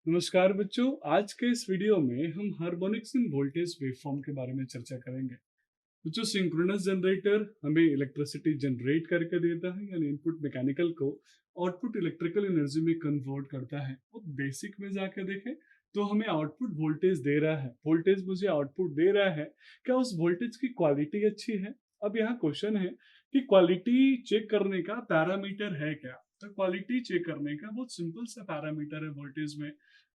नमस्कार बच्चों, आज के इस वीडियो में हम हार्मोनिक्स इन वोल्टेज वेवफॉर्म के बारे में चर्चा करेंगे। बच्चों, सिंक्रोनस जनरेटर हमें इलेक्ट्रिसिटी जनरेट करके देता है, यानी इनपुट मैकेनिकल को आउटपुट इलेक्ट्रिकल एनर्जी में कन्वर्ट करता है। वो बेसिक में जाके देखें तो हमें आउटपुट वोल्टेज दे रहा है, वोल्टेज मुझे आउटपुट दे रहा है। क्या उस वोल्टेज की क्वालिटी अच्छी है? अब यहाँ क्वेश्चन है कि क्वालिटी चेक करने का पैरामीटर है क्या? तो क्वालिटी चेक करने का बहुत सिंपल सा पैरामीटर है वोल्टेज में,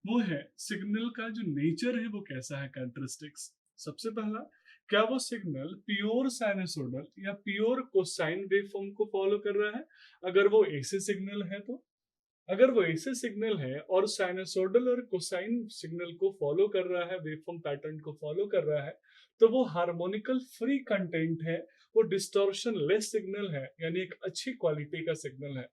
वो है सिग्नल का जो नेचर है वो कैसा है, कैरेक्टरिस्टिक्स। सबसे पहला, क्या वो सिग्नल प्योर साइनसोइडल या प्योर कोसाइन वेवफॉर्म को फॉलो कर रहा है? अगर वो ऐसे सिग्नल है तो, अगर वो ऐसे सिग्नल है और साइनसोइडल और कोसाइन सिग्नल को फॉलो कर रहा है, वेवफॉर्म पैटर्न को फॉलो कर रहा है, तो वो हार्मोनिकल फ्री कंटेंट है, वो डिस्टॉर्शन लेस सिग्नल है, यानी एक अच्छी क्वालिटी का सिग्नल है।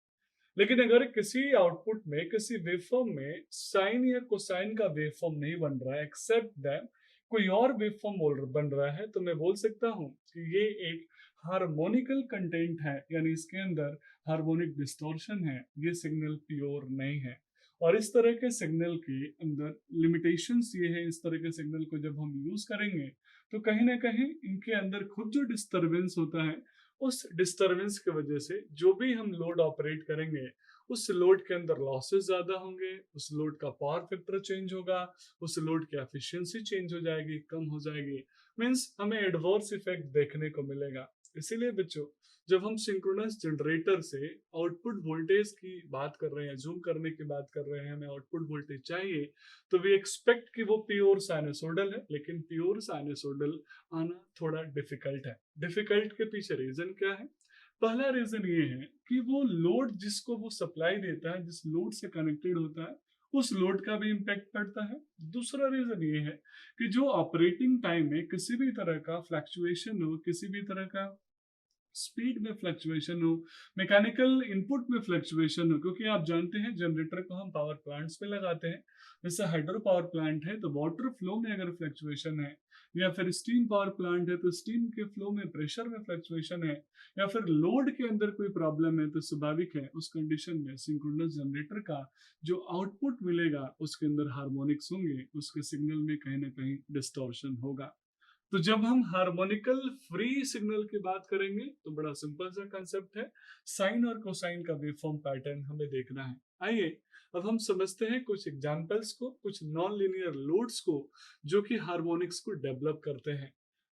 लेकिन अगर किसी आउटपुट में, किसी वेवफॉर्म में साइन या कोसाइन का वेवफॉर्म नहीं बन रहा है, एक्सेप्ट दैट कोई और वेवफॉर्म बन रहा है, तो मैं बोल सकता हूँ कि ये एक हार्मोनिकल कंटेंट है, यानी इसके अंदर हार्मोनिक डिस्टॉर्शन है, ये सिग्नल प्योर नहीं है। और इस तरह के सिग्नल के अंदर लिमिटेशंस ये है, इस तरह के सिग्नल को जब हम यूज करेंगे तो कहीं ना कहीं इनके अंदर खुद जो डिस्टरबेंस होता है, उस डिस्टरबेंस की वजह से जो भी हम लोड ऑपरेट करेंगे, उस लोड के अंदर लॉसेस ज्यादा होंगे, उस लोड का पावर फैक्टर चेंज होगा, उस लोड की एफिशिएंसी चेंज हो जाएगी, कम हो जाएगी। मींस हमें एडवर्स इफेक्ट देखने को मिलेगा। इसीलिए बच्चों, जब हम सिंक्रोनस जनरेटर से आउटपुट वोल्टेज की बात कर रहे हैं, जूम करने की बात कर रहे हैं, हमें आउटपुट वोल्टेज चाहिए, तो वी एक्सपेक्ट कि वो प्योर साइनसोइडल है। लेकिन प्योर साइनसोइडल आना थोड़ा डिफिकल्ट है। डिफिकल्ट के पीछे रीजन क्या है? पहला रीजन ये है कि वो लोड जिसको वो सप्लाई देता है, जिस लोड से कनेक्टेड होता है, उस लोड का भी इम्पैक्ट पड़ता है। दूसरा रीजन ये है कि जो ऑपरेटिंग टाइम में किसी भी तरह का फ्लक्चुएशन हो, किसी भी तरह का स्पीड में फ्लक्चुएशन हो, मैकेनिकल इनपुट में फ्लक्चुएशन हो, क्योंकि आप जानते हैं जनरेटर को हम पावर प्लांट्स में लगाते हैं। जैसे हाइड्रो पावर प्लांट है तो वाटर फ्लो में अगर फ्लक्चुएशन है, या फिर स्टीम पावर प्लांट है तो स्टीम के फ्लो में, प्रेशर में फ्लक्चुएशन है, या फिर लोड के अंदर कोई प्रॉब्लम है, तो स्वाभाविक है उस कंडीशन में सिंक्रोनस जनरेटर का जो आउटपुट मिलेगा उसके अंदर हार्मोनिक्स होंगे, उसके सिग्नल में कहीं ना कहीं डिस्टॉर्शन होगा। तो जब हम हार्मोनिकल फ्री सिग्नल की बात करेंगे तो बड़ा सिंपल सा कंसेप्ट है, साइन और कोसाइन का वेवफॉर्म पैटर्न हमें देखना है। आइए अब हम समझते हैं कुछ एग्जांपल्स को, कुछ नॉन लीनियर लोड्स को जो कि हार्मोनिक्स को डेवलप करते हैं।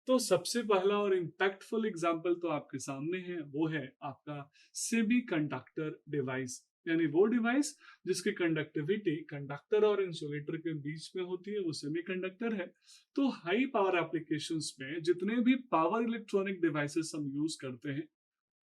तो सबसे पहला और इम्पैक्टफुल एग्जांपल तो आपके सामने है, वो है आपका सेमी कंडक्टर डिवाइस, यानी वो डिवाइस जिसकी कंडक्टिविटी कंडक्टर और इंसुलेटर के बीच में होती है, वो सेमीकंडक्टर है। तो हाई पावर एप्लीकेशंस में जितने भी पावर इलेक्ट्रॉनिक डिवाइसेस हम यूज करते हैं,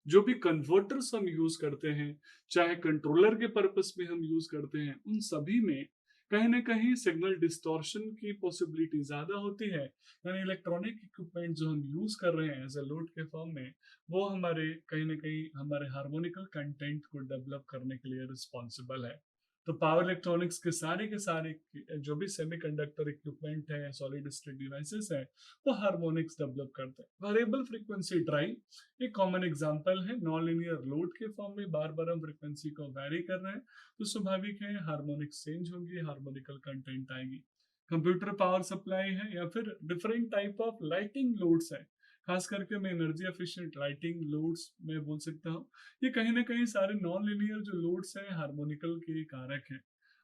जो भी कन्वर्टर्स हम यूज करते हैं, चाहे कंट्रोलर के पर्पस में हम यूज करते हैं, उन सभी में कहीं ना कहीं सिग्नल डिस्टॉर्शन की पॉसिबिलिटी ज्यादा होती है। यानी इलेक्ट्रॉनिक इक्विपमेंट जो हम यूज कर रहे हैं एज अ लोड के फॉर्म में, वो हमारे कहीं ना कहीं हमारे हार्मोनिकल कंटेंट को डेवलप करने के लिए रिस्पॉन्सिबल है। तो पावर इलेक्ट्रॉनिक्स के सारे जो भी सेमीकंडक्टर इक्विपमेंट है, सॉलिड स्टेट डिवाइसेस है, वो हार्मोनिक्स डेवलप करते हैं। वेरिएबल फ्रीक्वेंसी ड्राइव एक कॉमन एग्जांपल है। नॉन लीनियर लोड के फॉर्म में बार बार हम फ्रीक्वेंसी को वैरी कर रहे हैं, तो स्वाभाविक है हार्मोनिक्स चेंज होंगी, हार्मोनिकल कंटेंट आएगी। कंप्यूटर पावर सप्लाई है, या फिर different type of lighting loads है, खास करके मैं एनर्जी एफिशिएंट लाइटिंग लोड्स में बोल सकता हूँ। ये कहीं ना कहीं सारे नॉन लीनियर जो लोड्स हैं हार्मोनिकल के कारक हैं।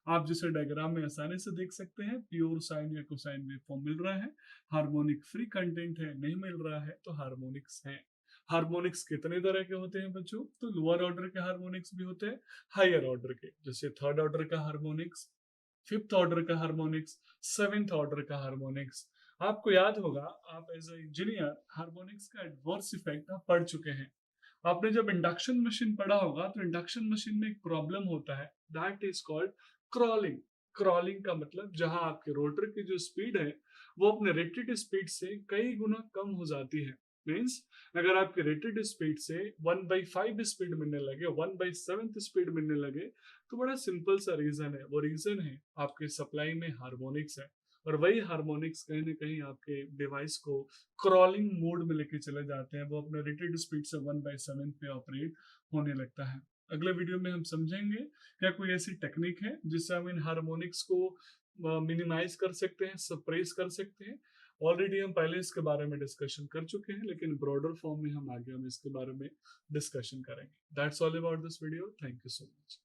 आप जिसे डायग्राम में आसानी से देख सकते हैं, प्योर साइन या कोसाइन वेवफॉर्म मिल रहा है, हार्मोनिक फ्री कंटेंट है, नहीं मिल रहा है, तो हार्मोनिक्स है। हार्मोनिक्स कितने तरह के होते हैं बच्चों? तो लोअर ऑर्डर के हार्मोनिक्स भी होते हैं, हायर ऑर्डर के, जैसे थर्ड ऑर्डर का हार्मोनिक्स, फिफ्थ ऑर्डर का हार्मोनिक्स, सेवेंथ ऑर्डर का हार्मोनिक्स। आपको याद होगा, आप एज ए इंजीनियर हार्मोनिक्स का एडवर्स इफेक्ट आप पढ़ चुके हैं। आपने जब इंडक्शन मशीन पढ़ा होगा तो इंडक्शन मशीन में एक प्रॉब्लम होता है, that is called crawling. Crawling का मतलब जहां आपके रोटर की जो स्पीड है वो अपने रेटेड स्पीड से कई गुना कम हो जाती है। मीन्स अगर आपके रेटेड स्पीड से 1/5 स्पीड मिलने लगे, 1/7 स्पीड मिलने लगे, तो बड़ा सिंपल सा रीजन है। वो रीजन है आपके सप्लाई में हार्मोनिक्स है, और वही हार्मोनिक्स कहीं ना कहीं आपके डिवाइस को क्रॉलिंग मोड में लेके चले जाते हैं, वो अपने रेटेड स्पीड से 1/7 पे ऑपरेट होने लगता है। अगले वीडियो में हम समझेंगे क्या कोई ऐसी टेक्निक है जिससे हम इन हार्मोनिक्स को मिनिमाइज कर सकते हैं, सप्रेस कर सकते हैं। ऑलरेडी हम पहले इसके बारे में डिस्कशन कर चुके हैं, लेकिन ब्रॉडर फॉर्म में हम आगे इसके बारे में डिस्कशन करेंगे। That's all about this video. Thank you so much.